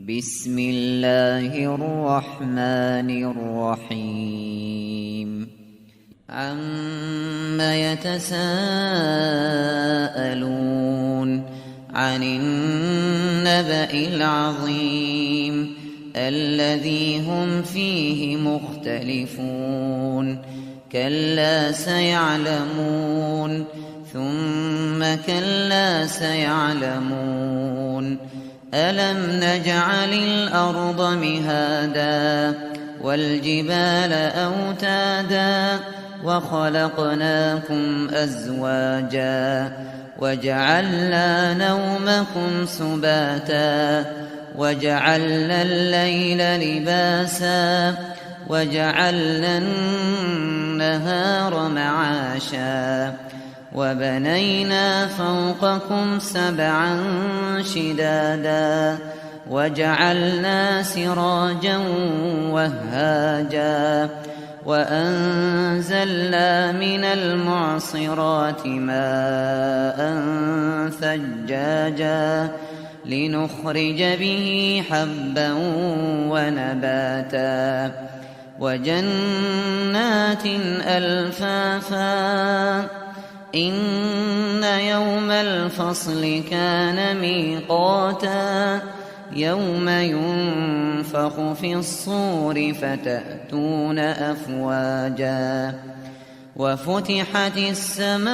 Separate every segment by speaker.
Speaker 1: بسم الله الرحمن الرحيم عم يتساءلون عن النبأ العظيم الذي هم فيه مختلفون كلا سيعلمون ثم كلا سيعلمون ألم نجعل الأرض مهادا والجبال أوتادا وخلقناكم أزواجا وجعلنا نومكم سباتا وجعلنا الليل لباسا وجعلنا النهار معاشا وبنينا فوقكم سبعا شدادا وجعلنا سراجا وهاجا وأنزلنا من المعصرات ماء ثجاجا لنخرج به حبا ونباتا وجنات ألفافا إن يوم الفصل كان ميقاتا يوم ينفخ في الصور فتأتون أفواجا وفتحت السماء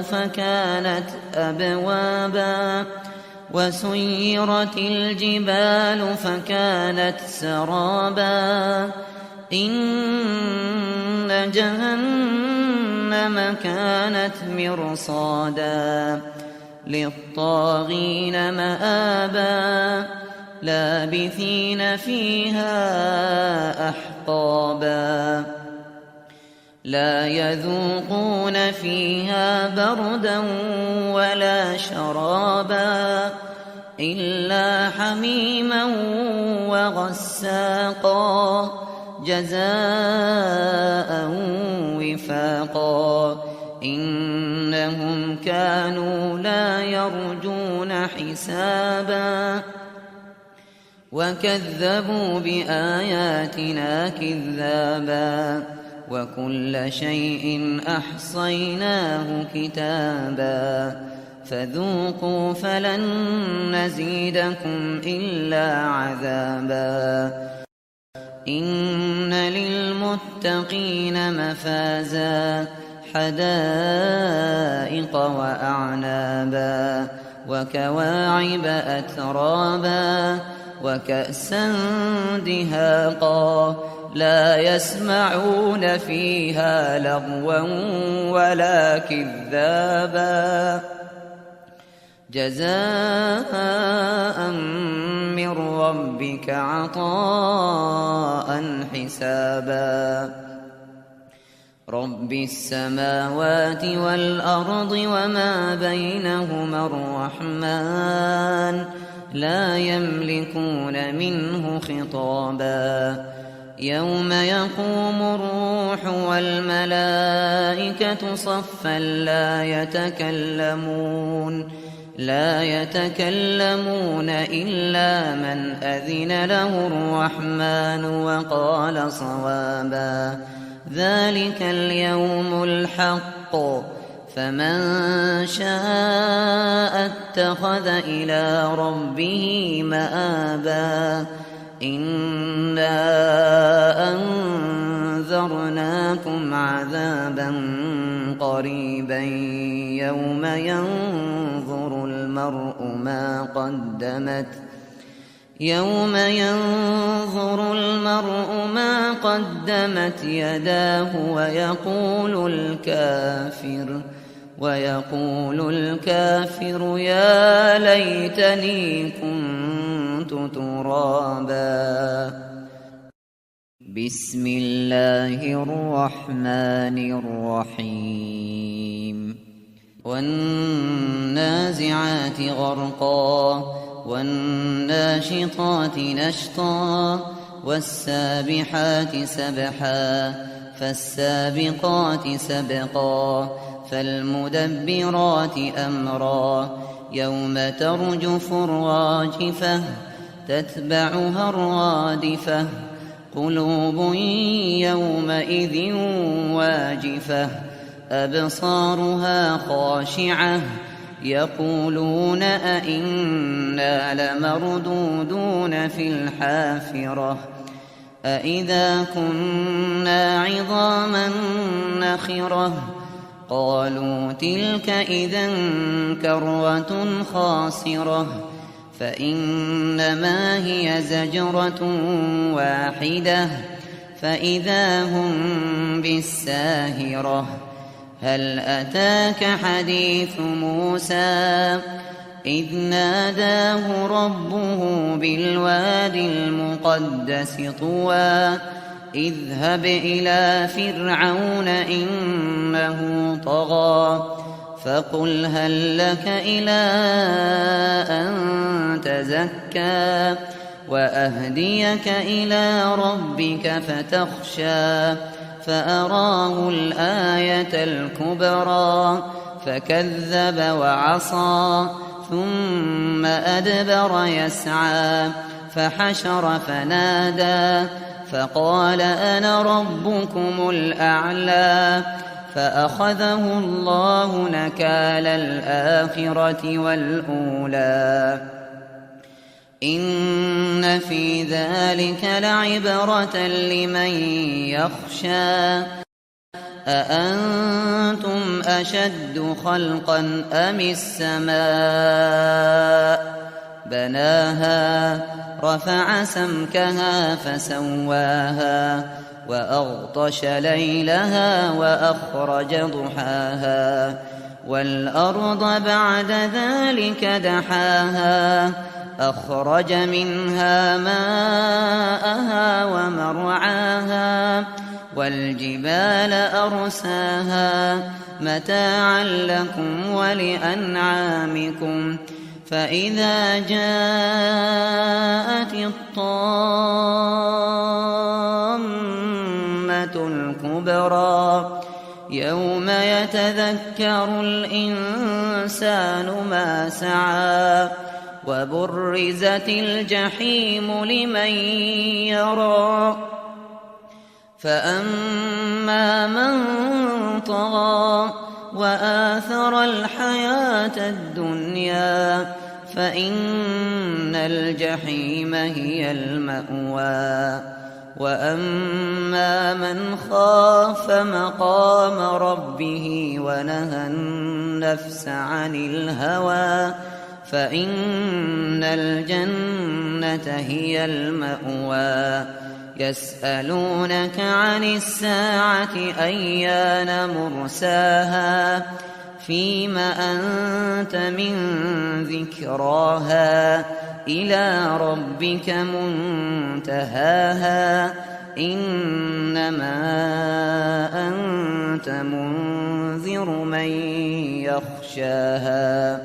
Speaker 1: فكانت أبوابا وسيرت الجبال فكانت سرابا إن جهنم كانت مرصادا للطاغين مآبا لابثين فيها أحقابا لا يذوقون فيها بردا ولا شرابا إلا حميما وغساقا جزاء وفاقا إنهم كانوا لا يرجون حسابا وكذبوا بآياتنا كذابا وكل شيء أحصيناه كتابا فذوقوا فلن نزيدكم إلا عذابا إن للمتقين مفازا حدائق وأعنابا وكواعب أترابا وكأسا دهاقا لا يسمعون فيها لغوا ولا كذابا جزاء من ربك عطاء حسابا رب السماوات والأرض وما بينهما الرحمن لا يملكون منه خطابا يوم يقوم الروح والملائكة صفا لا يتكلمون إلا من أذن له الرحمن وقال صوابا ذلك اليوم الحق فمن شاء اتخذ إلى ربه مآبا إنا أنذرناكم عذابا قريبا يوم ينظر المرء ما قدمت يداه ويقول الكافر يا ليتني كنت ترابا بسم الله الرحمن الرحيم والنازعات غرقا والناشطات نشطا والسابحات سبحا فالسابقات سبقا فالمدبرات أمرا يوم ترجف الراجفة تتبعها الرادفة قلوب يومئذ واجفة أبصارها خاشعة يقولون أئنا لمردودون في الحافرة أئذا كنا عظاما نخرة قالوا تلك إذا كرة خاسرة فإنما هي زجرة واحدة فإذا هم بالساهرة هل أتاك حديث موسى إذ ناداه ربه بالواد المقدس طوى اذهب إلى فرعون إنه طغى فقل هل لك إلى أن تزكى وأهديك إلى ربك فتخشى فأراه الآية الكبرى فكذب وعصى ثم أدبر يسعى فحشر فنادى فقال أنا ربكم الأعلى فأخذه الله نكال الآخرة والأولى إن في ذلك لعبرة لمن يخشى أأنتم أشد خلقا أم السماء بناها رفع سمكها فسواها وأغطش ليلها وأخرج ضحاها والأرض بعد ذلك دحاها أخرج منها ماءها ومرعاها والجبال أرساها متاعا لكم ولأنعامكم فإذا جاءت الطامة الكبرى يوم يتذكر الإنسان ما سعى وبرزت الجحيم لمن يرى فأما من طغى وآثر الحياة الدنيا فإن الجحيم هي المأوى وأما من خاف مقام ربه ونهى النفس عن الهوى فإن الجنة هي المأوى يسألونك عن الساعة أيان مرساها فيم أنت من ذكراها إلى ربك منتهاها إنما أنت منذر من يخشاها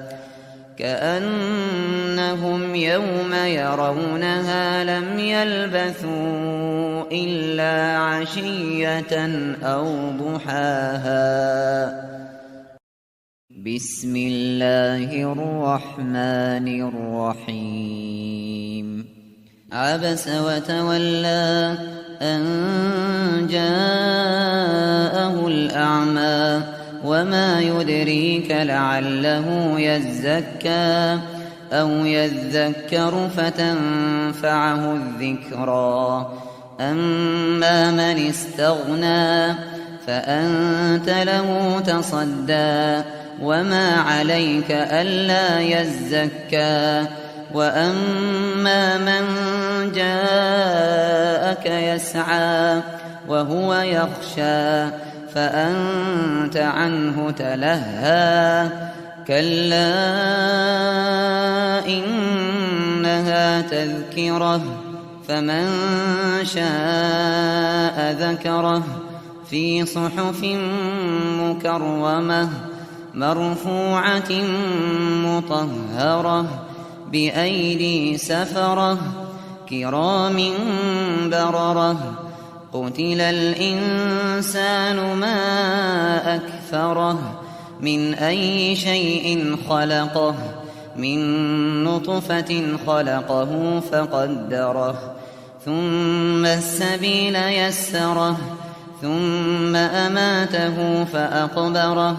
Speaker 1: كأنهم يوم يرونها لم يلبثوا إلا عشية أو ضحاها بسم الله الرحمن الرحيم عبس وتولى أن جاءه الأعمى وما يدريك لعله يزكى أو يذكر فتنفعه الذكرى أما من استغنى فأنت له تصدى وما عليك ألا يزكى وأما من جاءك يسعى وهو يخشى فأنت عنه تلهى كلا إنها تذكرة فمن شاء ذكره في صحف مكرمة مرفوعة مطهرة بأيدي سفرة كرام بررة قتل الإنسان ما أكفره من أي شيء خلقه من نطفة خلقه فقدره ثم السبيل يسره ثم أماته فأقبره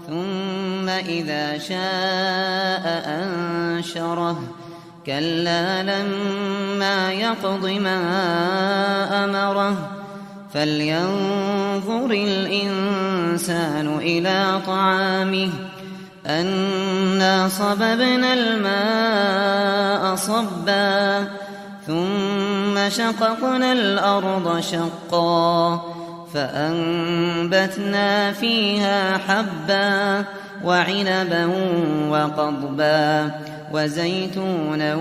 Speaker 1: ثم إذا شاء أنشره كلا لما يقض ما أمره فلينظر الإنسان إلى طعامه أنا صببنا الماء صبا ثم شققنا الأرض شقا فأنبتنا فيها حبا وعنبا وقضبا وزيتونا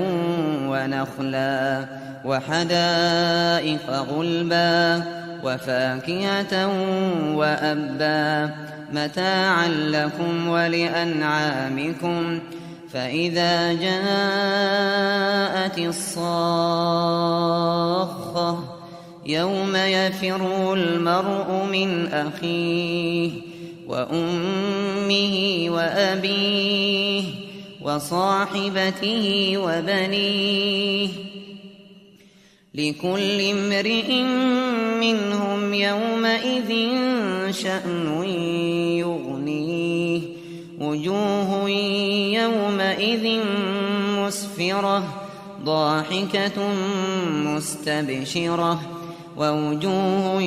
Speaker 1: ونخلا وحدائق غلبا وفاكهة وأبا متاعا لكم ولأنعامكم فإذا جاءت الصاخة يوم يفر المرء من أخيه وأمه وأبيه وصاحبته وبنيه لكل امرئ منهم يومئذ شأن يغنيه وجوه يومئذ مسفرة ضاحكة مستبشرة ووجوه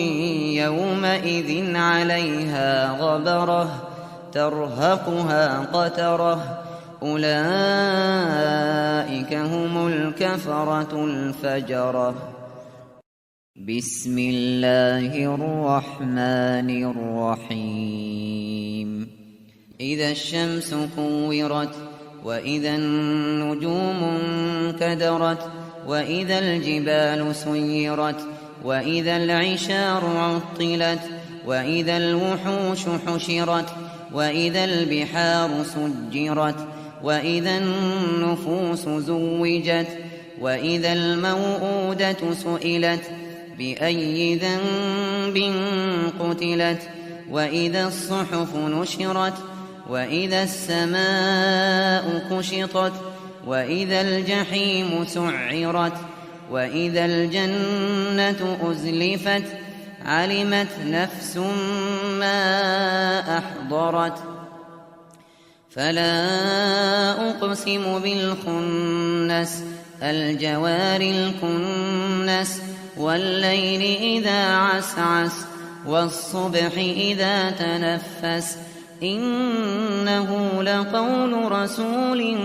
Speaker 1: يومئذ عليها غبرة ترهقها قترة أولئك هم الكفرة الفجرة. بسم الله الرحمن الرحيم. إذا الشمس كورت وإذا النجوم انكدرت وإذا الجبال سيرت وإذا العشار عطلت وإذا الوحوش حشرت وإذا البحار سجرت وإذا النفوس زوجت وإذا الموءودة سئلت بأي ذنب قتلت وإذا الصحف نشرت وإذا السماء كشطت وإذا الجحيم سعرت وإذا الجنة أزلفت علمت نفس ما أحضرت فلا أقسم بالخنس الجوار الكنس والليل إذا عسعس والصبح إذا تنفس إنه لقول رسول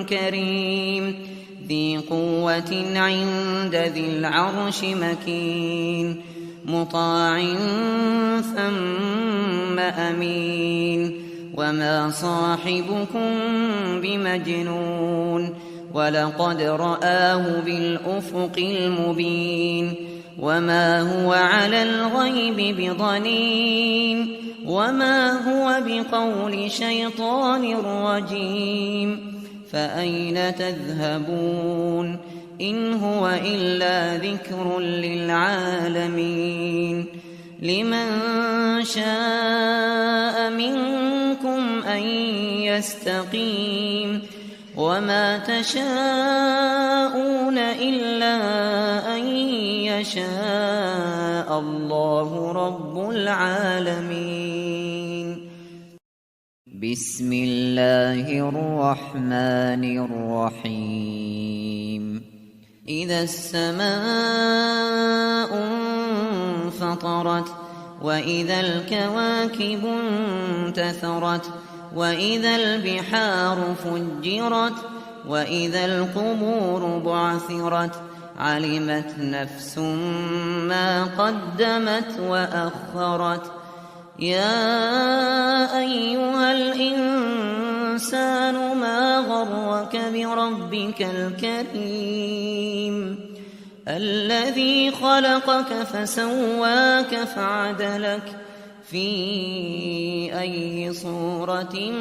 Speaker 1: كريم ذي قوة عند ذي العرش مكين مطاع ثم أمين وما صاحبكم بمجنون ولقد رآه بالأفق المبين وما هو على الغيب بضنين وما هو بقول شيطان رجيم فأين تذهبون إن هو إلا ذكر للعالمين لمن شاء منكم أن يستقيم وما تشاءون إلا أن يشاء الله رب العالمين. بسم الله الرحمن الرحيم. إذا السماء انفطرت وإذا الكواكب انتثرت وإذا البحار فجرت وإذا القبور بعثرت علمت نفس ما قدمت وأخرت يا أيها الإنسان ما غرك بربك الكريم الذي خلقك فسواك فعدلك في أي صورة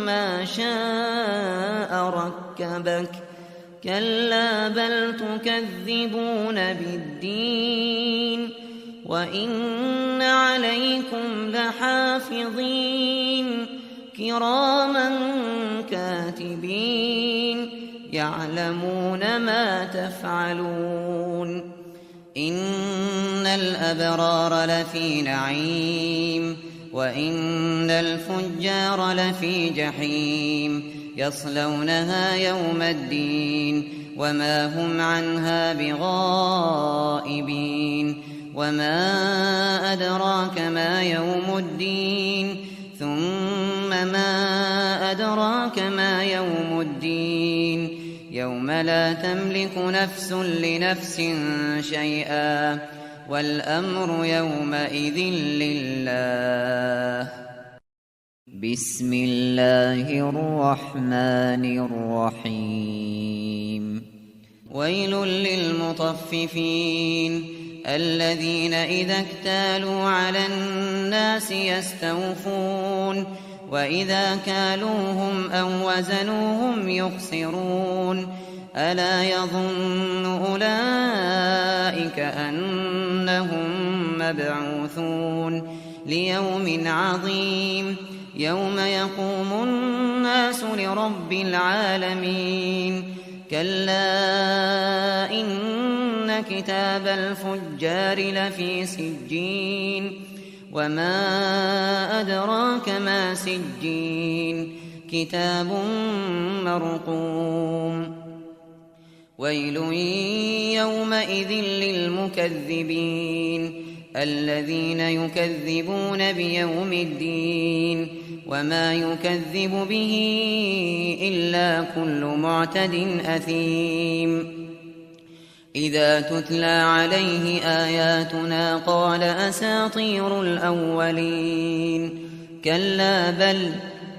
Speaker 1: ما شاء ركبك كلا بل تكذبون بالدين وإن عليكم لحافظين كراما كاتبين يعلمون ما تفعلون إن الأبرار لفي نعيم وإن الفجار لفي جحيم يصلونها يوم الدين وما هم عنها بغائبين وما أدراك ما يوم الدين ثم ما أدراك ما يوم الدين يوم لا تملك نفس لنفس شيئا والأمر يومئذ لله. بسم الله الرحمن الرحيم. ويل للمطففين الذين إذا اكتالوا على الناس يستوفون وإذا كالوهم أو وزنوهم يخسرون ألا يظن أولئك أنهم مبعوثون ليوم عظيم يوم يقوم الناس لرب العالمين كلا إن كتاب الفجار لفي سجين وما أدراك ما سجين كتاب مرقوم ويل يومئذ للمكذبين الذين يكذبون بيوم الدين وما يكذب به إلا كل معتد أثيم إذا تتلى عليه آياتنا قال أساطير الأولين كلا بل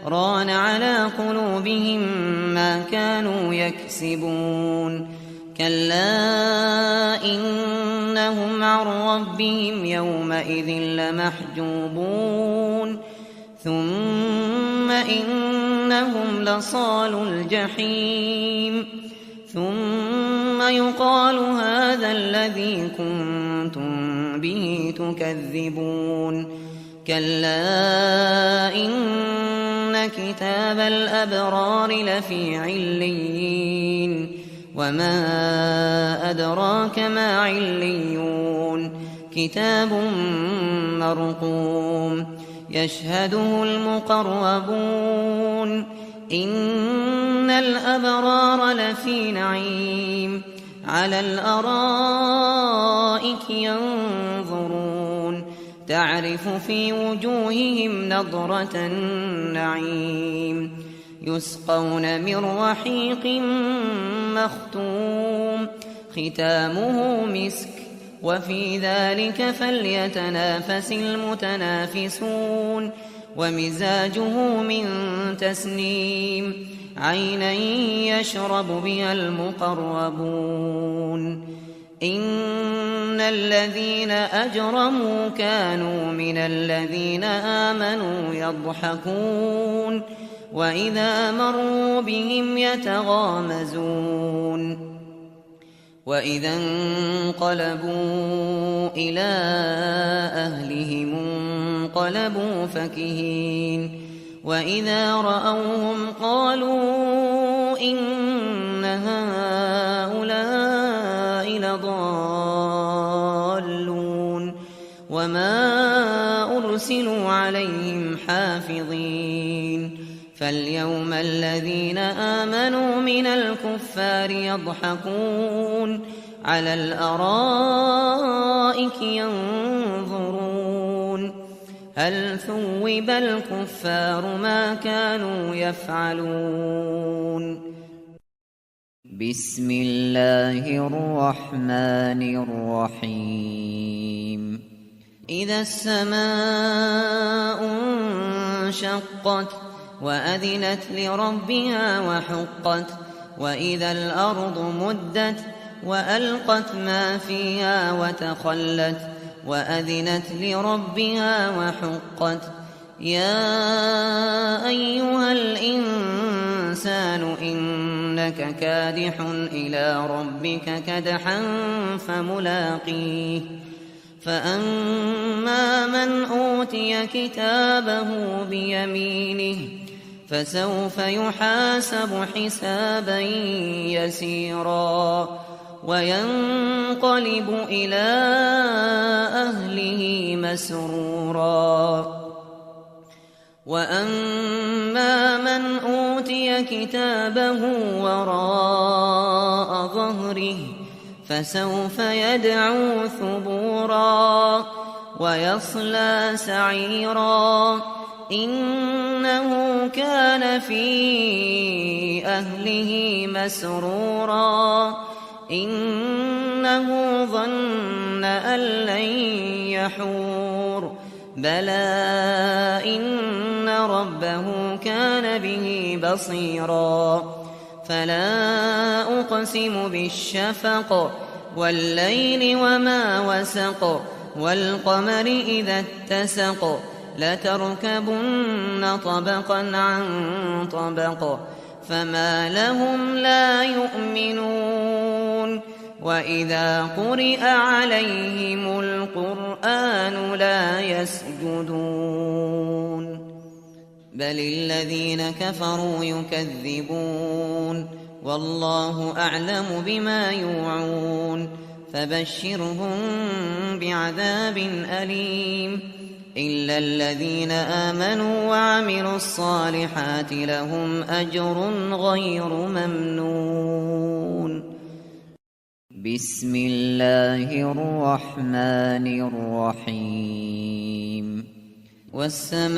Speaker 1: ران على قلوبهم ما كانوا يكسبون كلا إنهم عن ربهم يومئذ لمحجوبون ثم إنهم لصالو الجحيم ثم يقال هذا الذي كنتم به تكذبون كلا إن كتاب الأبرار لفي عليين وما أدراك ما عليون كتاب مرقوم يشهده المقربون إن الأبرار لفي نعيم على الأرائك ينظرون تعرف في وجوههم نضرة النعيم يسقون من رحيق مختوم ختامه مسك وفي ذلك فليتنافس المتنافسون ومزاجه من تسنيم عينا يشرب بها المقربون إن الذين أجرموا كانوا من الذين آمنوا يضحكون وإذا مروا بهم يتغامزون وإذا انقلبوا إلى أهلهم انقلبوا فكهين وإذا رأوهم قالوا إن هؤلاء لضالون وما أرسلوا عليهم حافظين فاليوم الذين آمنوا من الكفار يضحكون على الأرائك ينظرون هل ثوب الكفار ما كانوا يفعلون. بسم الله الرحمن الرحيم. إذا السماء انشقت وأذنت لربها وحقت وإذا الأرض مدت وألقت ما فيها وتخلت وأذنت لربها وحقت يا أيها الإنسان إنك كادح إلى ربك كدحا فملاقيه فأما من أوتي كتابه بيمينه فسوف يحاسب حسابا يسيرا وينقلب إلى أهله مسرورا وأما من أوتي كتابه وراء ظهره فسوف يدعو ثبورا ويصلى سعيرا إنه كان في أهله مسرورا إنه ظن أن لن يحور بلى إن ربه كان به بصيرا فلا أقسم بالشفق والليل وما وسق والقمر إذا اتسق لتركبن طبقا عن طبق فما لهم لا يؤمنون وإذا قرئ عليهم القرآن لا يسجدون بل الذين كفروا يكذبون والله أعلم بما يوعون فبشرهم بعذاب أليم إلا الذين آمنوا وعملوا الصالحات لهم أجر غير ممنون بسم الله الرحمن الرحيم والسماء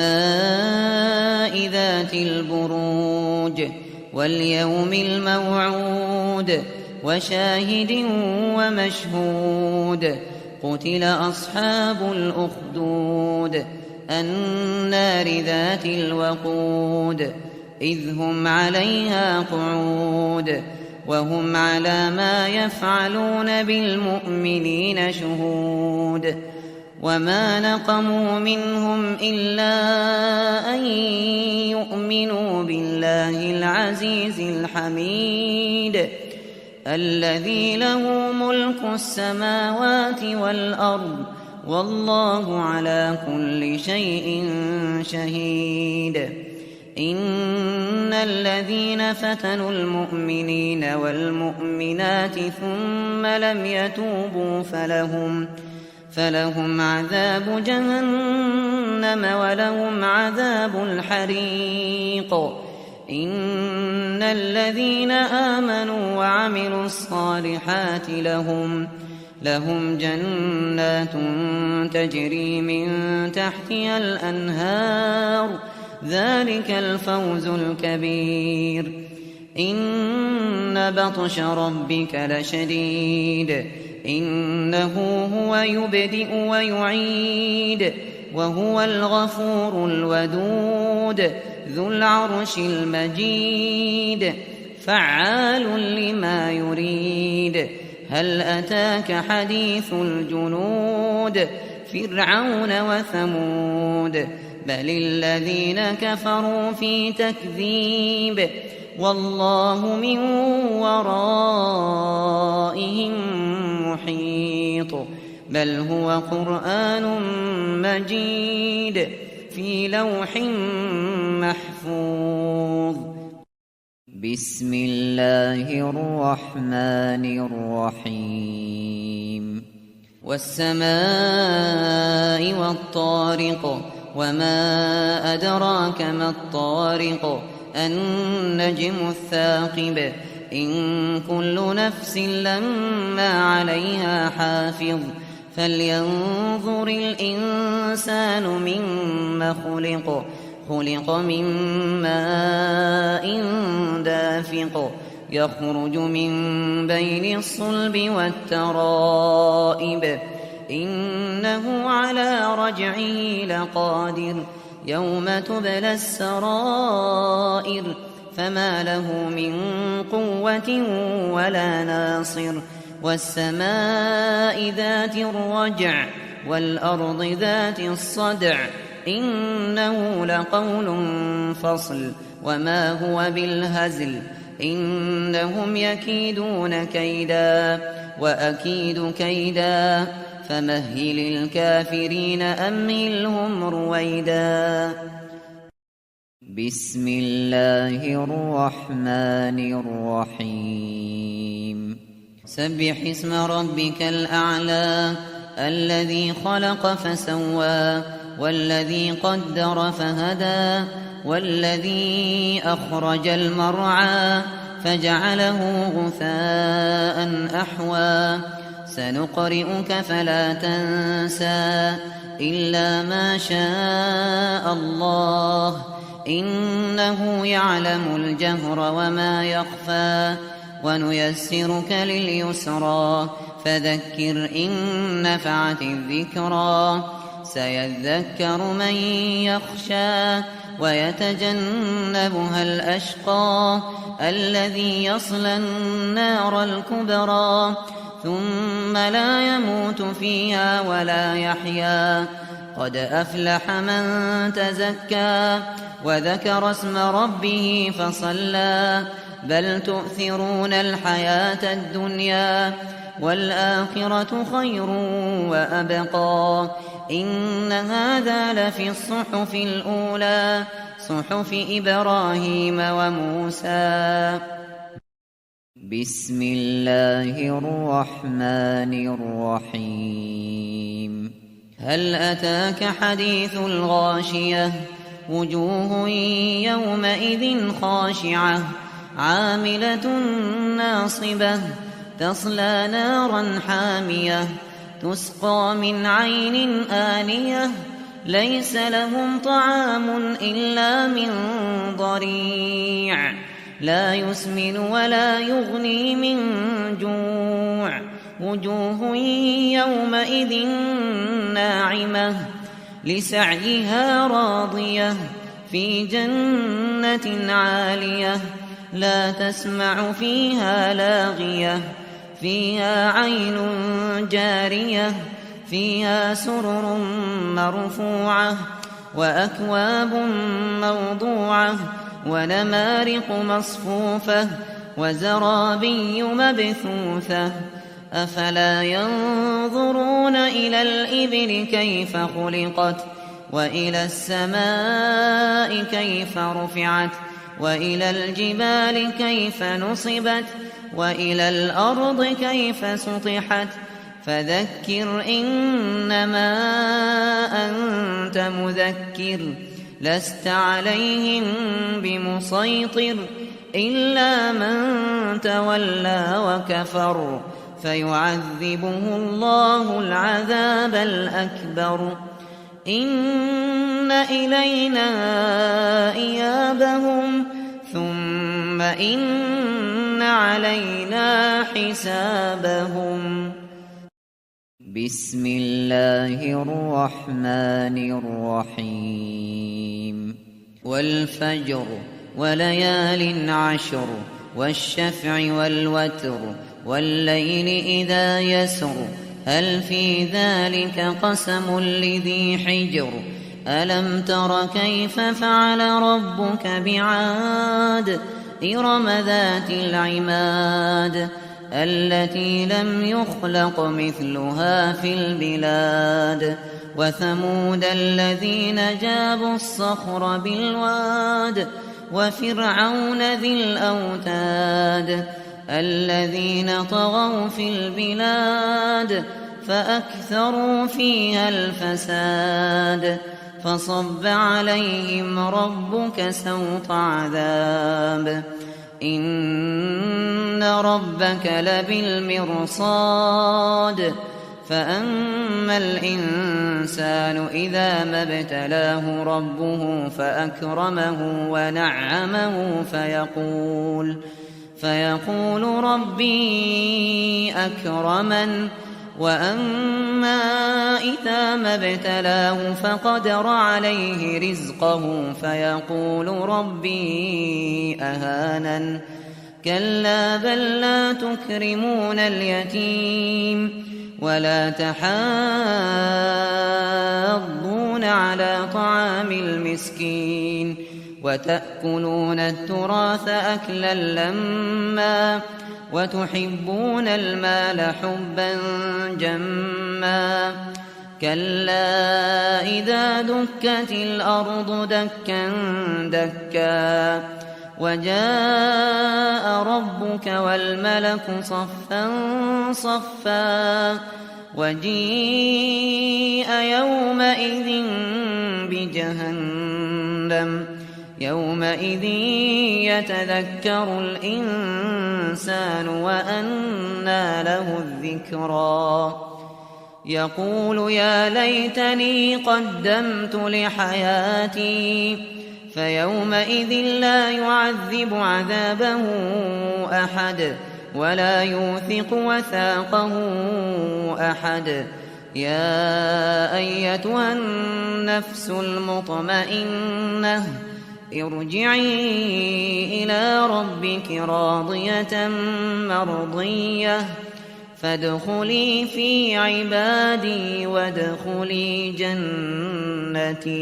Speaker 1: ذات البروج واليوم الموعود وشاهد ومشهود قتل أصحاب الأخدود النار ذات الوقود إذ هم عليها قعود وهم على ما يفعلون بالمؤمنين شهود وما نقموا منهم إلا أن يؤمنوا بالله العزيز الحميد الذي له ملك السماوات والأرض والله على كل شيء شهيد إن الذين فتنوا المؤمنين والمؤمنات ثم لم يتوبوا فلهم عذاب جهنم ولهم عذاب الحريق إن الذين آمنوا وعملوا الصالحات لهم جنات تجري من تحتها الأنهار ذلك الفوز الكبير إن بطش ربك لشديد إنه هو يبدئ ويعيد وهو الغفور الودود ذو العرش المجيد فعال لما يريد هل أتاك حديث الجنود فرعون وثمود بل الذين كفروا في تكذيب والله من ورائهم محيط بل هو قرآن مجيد في لوح محفوظ بسم الله الرحمن الرحيم والسماء والطارق وما أدراك ما الطارق النجم الثاقب إن كل نفس لما عليها حافظ فلينظر الإنسان مما خلق من ماء دافق يخرج من بين الصلب والترائب إنه على رجعه لقادر يوم تبلى السرائر فما له من قوة ولا ناصر والسماء ذات الرجع والأرض ذات الصدع إنه لقول فصل وما هو بالهزل إنهم يكيدون كيدا وأكيد كيدا فمهل الكافرين أمهلهم رويدا بسم الله الرحمن الرحيم سبح اسم ربك الأعلى الذي خلق فسوى والذي قدر فهدى والذي أخرج المرعى فجعله غثاء أحوى سنقرئك فلا تنسى إلا ما شاء الله إنه يعلم الجهر وما يخفى ونيسرك لليسرى فذكر إن نفعت الذكرى سيذكر من يخشى ويتجنبها الأشقى الذي يصلى النار الكبرى ثم لا يموت فيها ولا يحيا قد أفلح من تزكى وذكر اسم ربه فصلى بل تؤثرون الحياة الدنيا والآخرة خير وأبقى إن هذا لفي الصحف الأولى صحف إبراهيم وموسى بسم الله الرحمن الرحيم هل أتاك حديث الغاشية وجوه يومئذ خاشعة عاملة ناصبة تصلى نارا حامية تسقى من عين آنية ليس لهم طعام إلا من ضريع لا يسمن ولا يغني من جوع وجوه يومئذ ناعمة لسعيها راضية في جنة عالية لا تسمع فيها لاغية فيها عين جارية فيها سرر مرفوعة وأكواب موضوعة ونمارق مصفوفة وزرابي مبثوثة أفلا ينظرون إلى الإبل كيف خلقت وإلى السماء كيف رفعت وإلى الجبال كيف نصبت وإلى الأرض كيف سطحت فذكر إنما أنت مذكر لست عليهم بمسيطر إلا من تولى وكفر فيعذبه الله العذاب الأكبر إن إلينا إيابهم ثم إن علينا حسابهم بسم الله الرحمن الرحيم والفجر وليال عشر والشفع والوتر والليل إذا يسر هل في ذلك قسم لذي حجر ألم تر كيف فعل ربك بعاد إرم ذات العماد التي لم يخلق مثلها في البلاد وثمود الذين جابوا الصخر بالواد وفرعون ذي الأوتاد الذين طغوا في البلاد فأكثروا فيها الفساد فصب عليهم ربك سوط عذاب إن ربك لبالمرصاد فأما الإنسان إذا ما ابتلاه ربه فأكرمه ونعمه فيقول ربي أكرمن وأما إذا ما ابتلاه فقدر عليه رزقه فيقول ربي أهانن كلا بل لا تكرمون اليتيم ولا تحاضون على طعام المسكين وتأكلون التراث أكلا لما وتحبون المال حبا جما كلا إذا دكت الأرض دكا دكا وجاء ربك والملك صفا صفا وجيء يومئذ بجهنم يومئذ يتذكر الإنسان وأنى له الذكرى يقول يا ليتني قدمت لحياتي فيومئذ لا يعذب عذابه أحد ولا يوثق وثاقه أحد يا أيتها النفس المطمئنة ارجعي إلى ربك راضية مرضية فادخلي في عبادي وادخلي جنتي.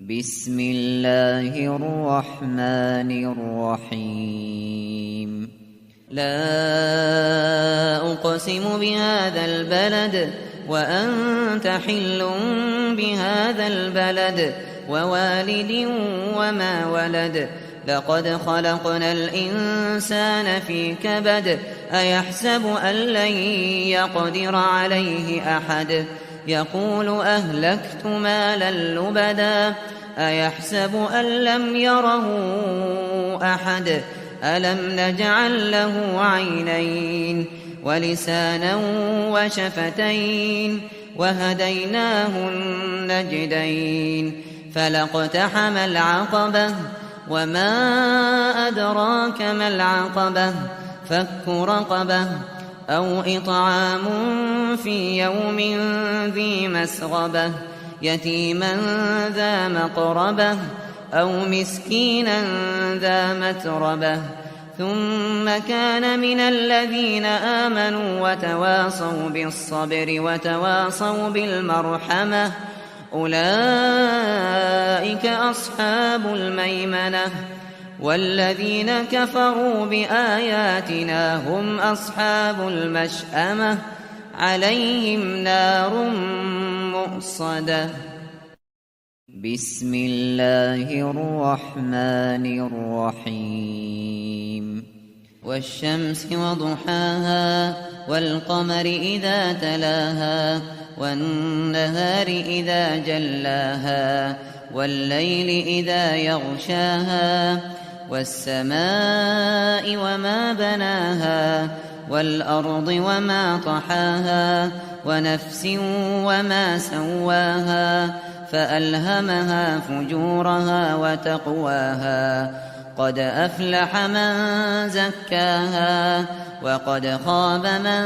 Speaker 1: بسم الله الرحمن الرحيم. لا أقسم بهذا البلد وأنت حل بهذا البلد ووالد وما ولد لقد خلقنا الإنسان في كبد أيحسب أن لن يقدر عليه أحد يقول أهلكت مالا لبدا أيحسب أن لم يره أحد ألم نجعل له عينين ولسانا وشفتين وهديناه النجدين فلاقتحم العقبة وما أدراك ما العقبة فك رقبة أو إطعام في يوم ذي مسغبة يتيما ذا مقربة أو مسكينا ذا متربة ثم كان من الذين آمنوا وتواصوا بالصبر وتواصوا بالمرحمة أولئك أصحاب الميمنة والذين كفروا بآياتنا هم أصحاب المشأمة عليهم نار مؤصدة. بسم الله الرحمن الرحيم. والشمس وضحاها والقمر إذا تلاها والنهار إذا جلاها والليل إذا يغشاها والسماء وما بناها والأرض وما طحاها ونفس وما سواها فألهمها فجورها وتقواها قد أفلح من زكاها وقد خاب من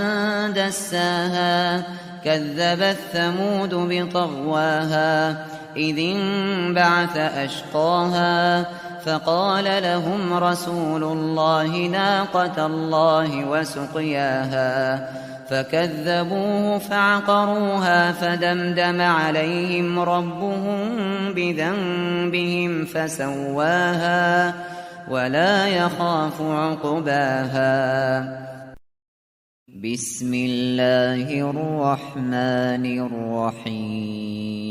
Speaker 1: دساها كذبت ثمود بطغواها إذ انبعث أشقاها فقال لهم رسول الله ناقة الله وسقياها فكذبوه فعقروها فدمدم عليهم ربهم بذنبهم فسواها ولا يخاف عقباها. بسم الله الرحمن الرحيم.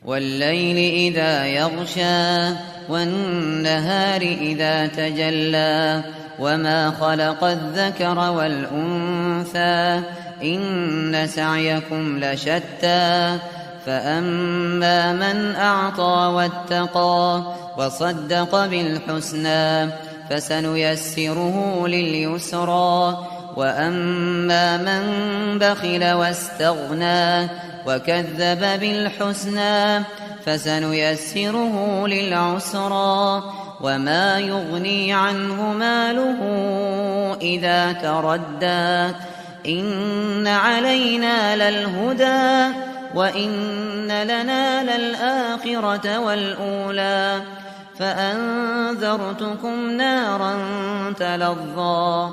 Speaker 1: والليل إذا يغشى والنهار إذا تجلى وما خلق الذكر والأنثى إن سعيكم لشتى فأما من أعطى واتقى وصدق بالحسنى فسنيسره لليسرى وأما من بخل واستغنى وكذب بالحسنى فسنيسره للعسرى وما يغني عنه ماله إذا تردى إن علينا للهدى وإن لنا للآخرة والأولى فأنذرتكم نارا تلظى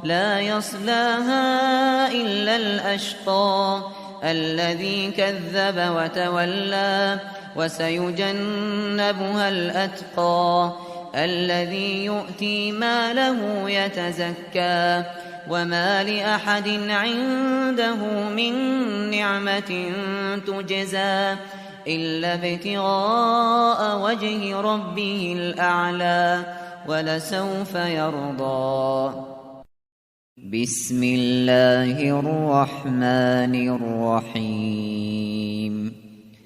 Speaker 1: لا يصلاها إلا الأشقى الذي كذب وتولى وسيجنبها الأتقى الذي يؤتي ماله يتزكى وما لأحد عنده من نعمة تجزى إلا ابتغاء وجه ربه الأعلى ولسوف يرضى. بسم الله الرحمن الرحيم.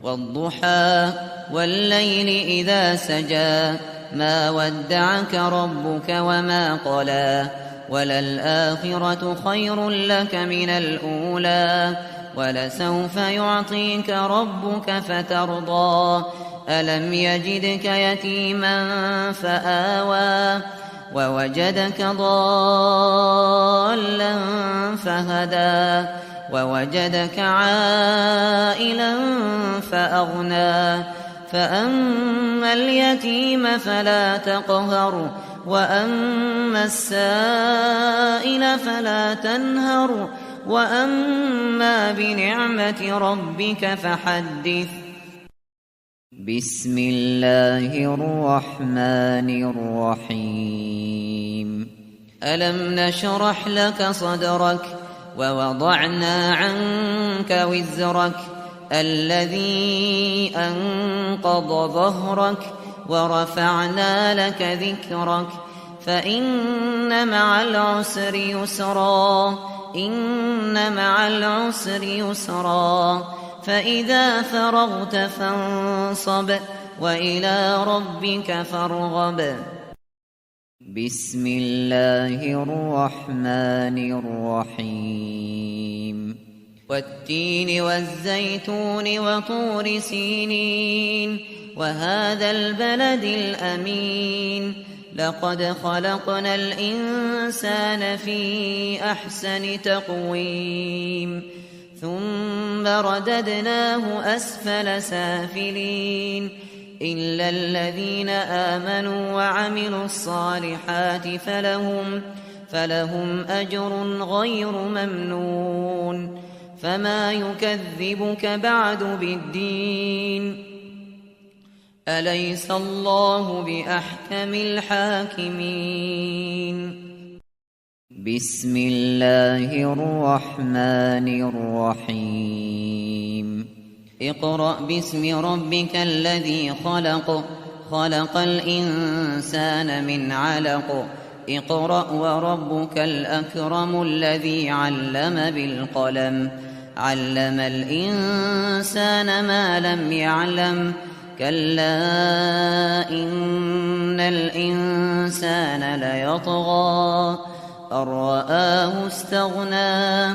Speaker 1: والضحى والليل إذا سجى ما ودعك ربك وما قلى وللآخرة خير لك من الأولى ولسوف يعطيك ربك فترضى. ألم يجدك يتيما فآوى ووجدك ضالا فهدى ووجدك عائلا فأغنى فأما اليتيم فلا تقهر وأما السائل فلا تنهر وأما بنعمة ربك فحدث. بسم الله الرحمن الرحيم. ألم نشرح لك صدرك ووضعنا عنك وزرك الذي أنقض ظهرك ورفعنا لك ذكرك فإن مع العسر يسرا إن مع العسر يسرا فإذا فرغت فانصب وإلى ربك فارغب. بسم الله الرحمن الرحيم. والتين والزيتون وطور سينين وهذا البلد الأمين لقد خلقنا الإنسان في أحسن تقويم ثم رددناه أسفل سافلين إلا الذين آمنوا وعملوا الصالحات فلهم أجر غير ممنون. فما يكذبك بعد بالدين أليس الله بأحكم الحاكمين. بسم الله الرحمن الرحيم. اقرأ باسم ربك الذي خلق خلق الإنسان من علق اقرأ وربك الأكرم الذي علم بالقلم علم الإنسان ما لم يعلم كلا إن الإنسان ليطغى أن رآه استغنى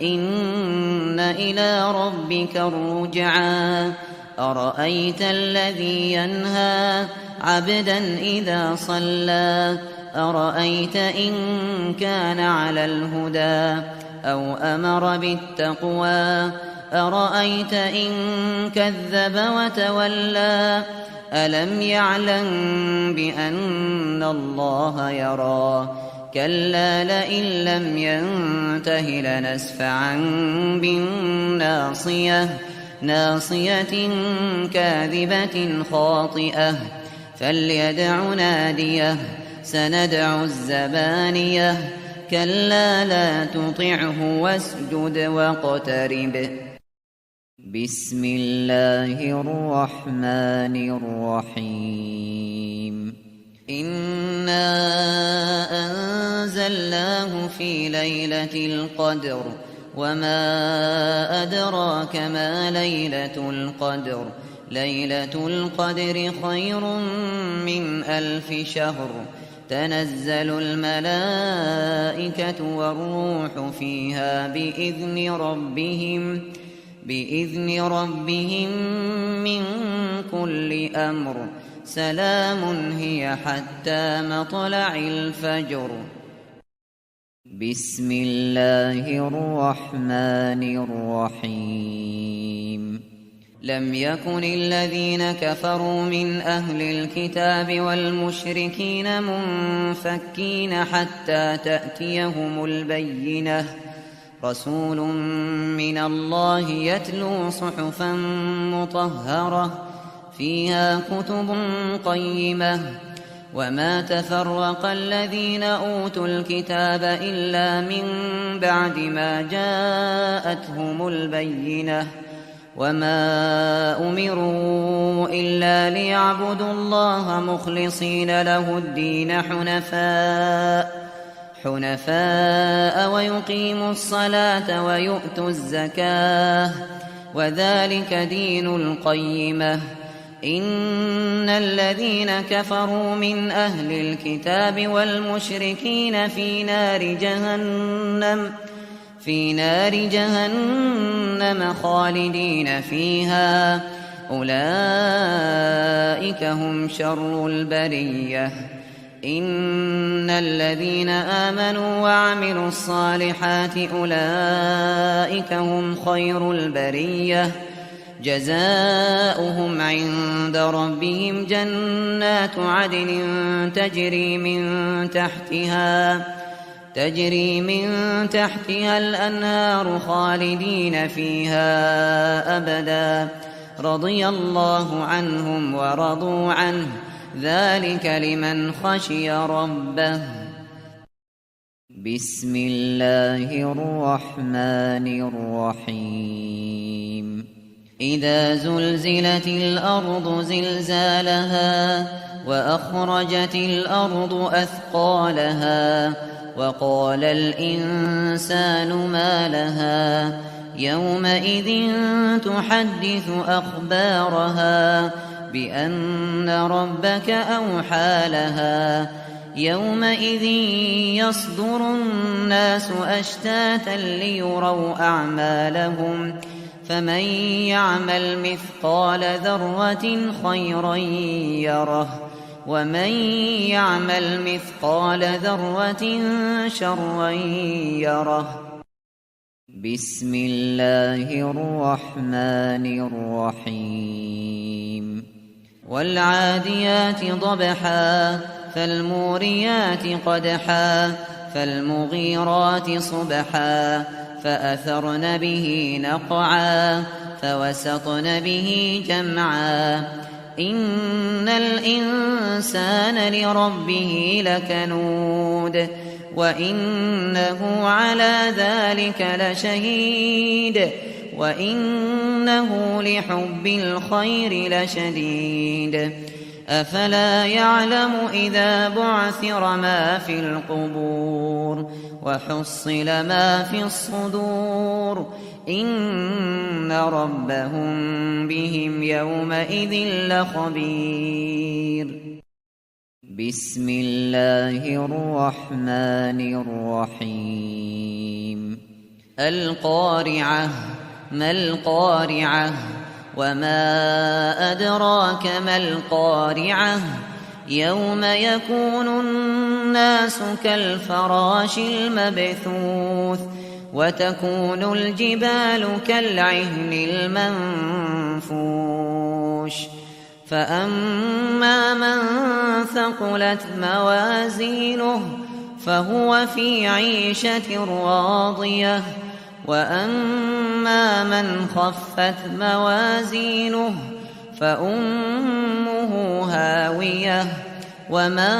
Speaker 1: إن إلى ربك الرجعى أرأيت الذي ينهى عبدا إذا صلى أرأيت إن كان على الهدى أو أمر بالتقوى أرأيت إن كذب وتولى ألم يعلم بأن الله يرى كلا لئن لم ينته لنسفعا بالناصية ناصية كاذبة خاطئة فليدع ناديه سندع الزبانية كلا لا تطعه واسجد واقترب. بسم الله الرحمن الرحيم. إنا أنزلناه في ليلة القدر وما أدراك ما ليلة القدر ليلة القدر خير من 1000 شهر تنزل الملائكة والروح فيها بإذن ربهم من كل أمر سلام هي حتى مطلع الفجر. بسم الله الرحمن الرحيم. لم يكن الذين كفروا من أهل الكتاب والمشركين منفكين حتى تأتيهم البينة رسول من الله يتلو صحفا مطهرة فيها كتب قيمة وما تفرق الذين أوتوا الكتاب إلا من بعد ما جاءتهم البينة وما أمروا إلا ليعبدوا الله مخلصين له الدين حنفاء ويقيموا الصلاة ويؤتوا الزكاة وذلك دين القيمة إن الذين كفروا من أهل الكتاب والمشركين في نار جهنم خالدين فيها أولئك هم شر البرية إن الذين آمنوا وعملوا الصالحات أولئك هم خير البرية جزاؤهم عند ربهم جنات عدن تجري من تحتها الأنهار خالدين فيها أبدا رضي الله عنهم ورضوا عنه ذلك لمن خشي ربه. بسم الله الرحمن الرحيم إذا زلزلت الأرض زلزالها وأخرجت الأرض أثقالها وقال الإنسان ما لها يومئذ تحدث أخبارها بأن ربك أوحى لها يومئذ يصدر الناس أشتاتا ليروا أعمالهم فمن يعمل مثقال ذرة خيرا يره ومن يعمل مثقال ذرة شرا يره. بسم الله الرحمن الرحيم والعاديات ضبحا فالموريات قدحا فالمغيرات صبحا فأثرن به نقعا فوسطن به جمعا إن الإنسان لربه لكنود وإنه على ذلك لشهيد وإنه لحب الخير لشديد أفلا يعلم إذا بعثر ما في القبور وحصل ما في الصدور إن ربهم بهم يومئذ لخبير. بسم الله الرحمن الرحيم القارعة ما القارعة وما أدراك ما القارعة يوم يكون الناس كالفراش المبثوث وتكون الجبال كالعهن المنفوش فأما من ثقلت موازينه فهو في عيشة راضية وأما من خفت موازينه فأمه هاوية وما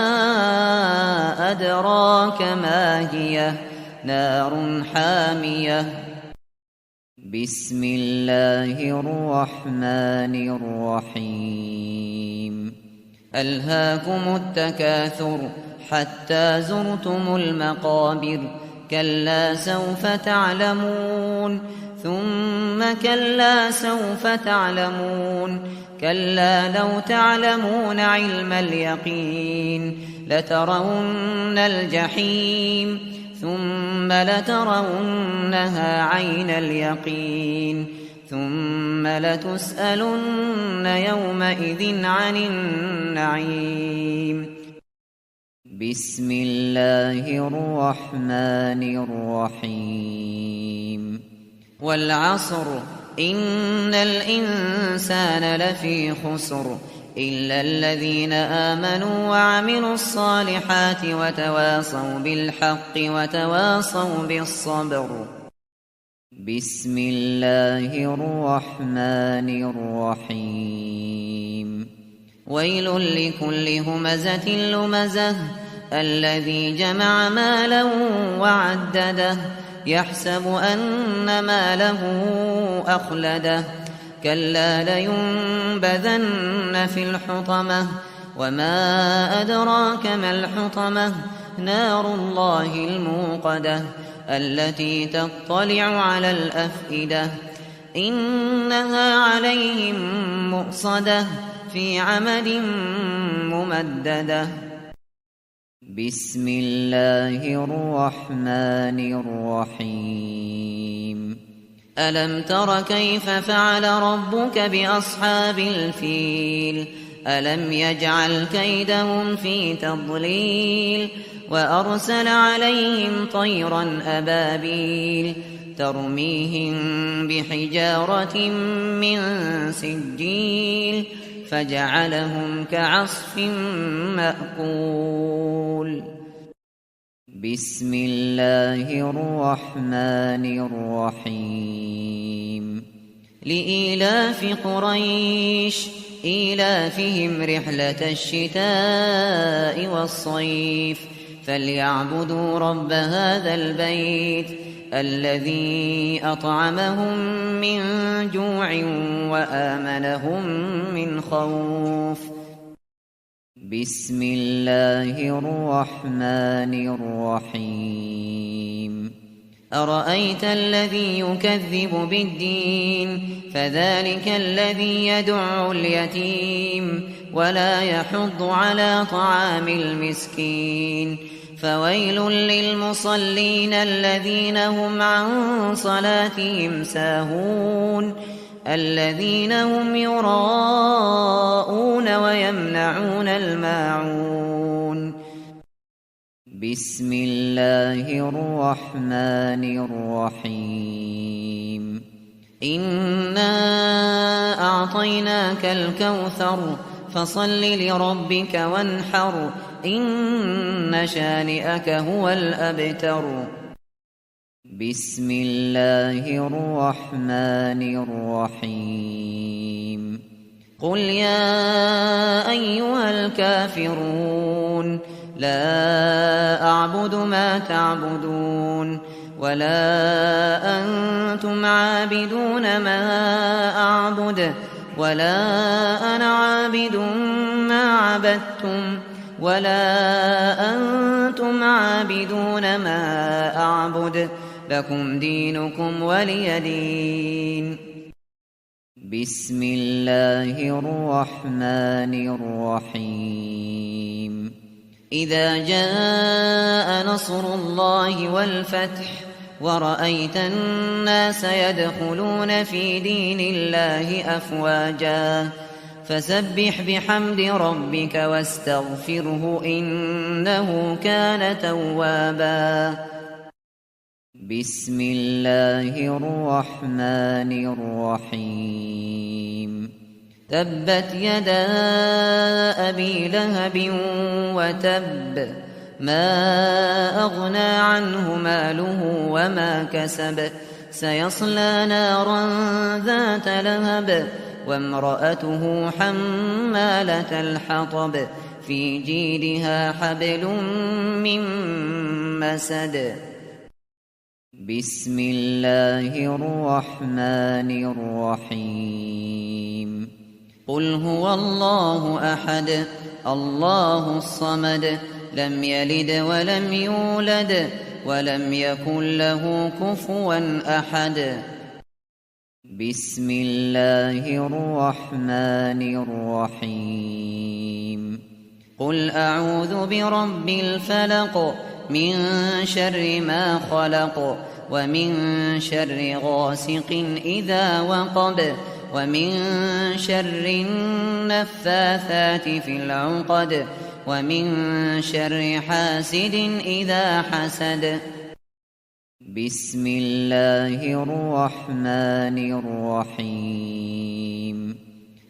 Speaker 1: أدراك ما هي نار حامية. بسم الله الرحمن الرحيم ألهاكم التكاثر حتى زرتم المقابر كلا سوف تعلمون ثم كلا سوف تعلمون كلا لو تعلمون علم اليقين لترون الجحيم ثم لترونها عين اليقين ثم لتسألن يومئذ عن النعيم. بسم الله الرحمن الرحيم والعصر إن الإنسان لفي خسر إلا الذين آمنوا وعملوا الصالحات وتواصوا بالحق وتواصوا بالصبر. بسم الله الرحمن الرحيم ويل لكل همزة لمزة الذي جمع مالا وعدده يحسب أن ماله أخلده كلا لينبذن في الحطمة وما أدراك ما الحطمة نار الله الموقدة التي تطلع على الأفئدة إنها عليهم مؤصدة في عمد ممددة. بسم الله الرحمن الرحيم. ألم تر كيف فعل ربك بأصحاب الفيل ألم يجعل كيدهم في تضليل وأرسل عليهم طيرا أبابيل ترميهم بحجارة من سجيل فجعلهم كعصف مأكول. بسم الله الرحمن الرحيم. لإيلاف قريش إيلافهم رحلة الشتاء والصيف فليعبدوا رب هذا البيت الذي أطعمهم من جوع وآمنهم من خوف. بسم الله الرحمن الرحيم. أرأيت الذي يكذب بالدين فذلك الذي يدع اليتيم ولا يحض على طعام المسكين فويل للمصلين الذين هم عن صلاتهم ساهون الذين هم يراءون ويمنعون الماعون. بسم الله الرحمن الرحيم. إنا أعطيناك الكوثر فصل لربك وانحر إن شانئك هو الأبتر. بسم الله الرحمن الرحيم. قل يا أيها الكافرون لا أعبد ما تعبدون ولا أنتم عابدون ما أعبد ولا أنا عابد ما عبدتم ولا أنتم عابدون ما أعبد لكم دينكم ولي دين. بسم الله الرحمن الرحيم. إذا جاء نصر الله والفتح ورأيت الناس يدخلون في دين الله أفواجا فسبح بحمد ربك واستغفره إنه كان توابا. بسم الله الرحمن الرحيم. تبت يدا أبي لهب وتب ما أغنى عنه ماله وما كسب سيصلى نارا ذات لهب وامرأته حمالة الحطب في جيدها حبل من مسد. بسم الله الرحمن الرحيم. قل هو الله أحد الله الصمد لم يلد ولم يولد ولم يكن له كفوا أحد. بسم الله الرحمن الرحيم. قل أعوذ برب الفلق من شر ما خلق ومن شر غاسق إذا وقب ومن شر النفاثات في العقد ومن شر حاسد إذا حسد. بسم الله الرحمن الرحيم.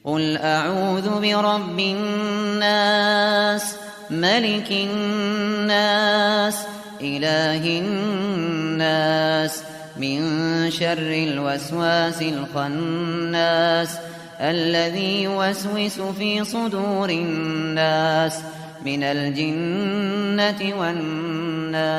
Speaker 1: قل أعوذ برب الناس ملك الناس إله الناس من شر الوسواس الخناس الذي يوسوس في صدور الناس من الجنة والناس.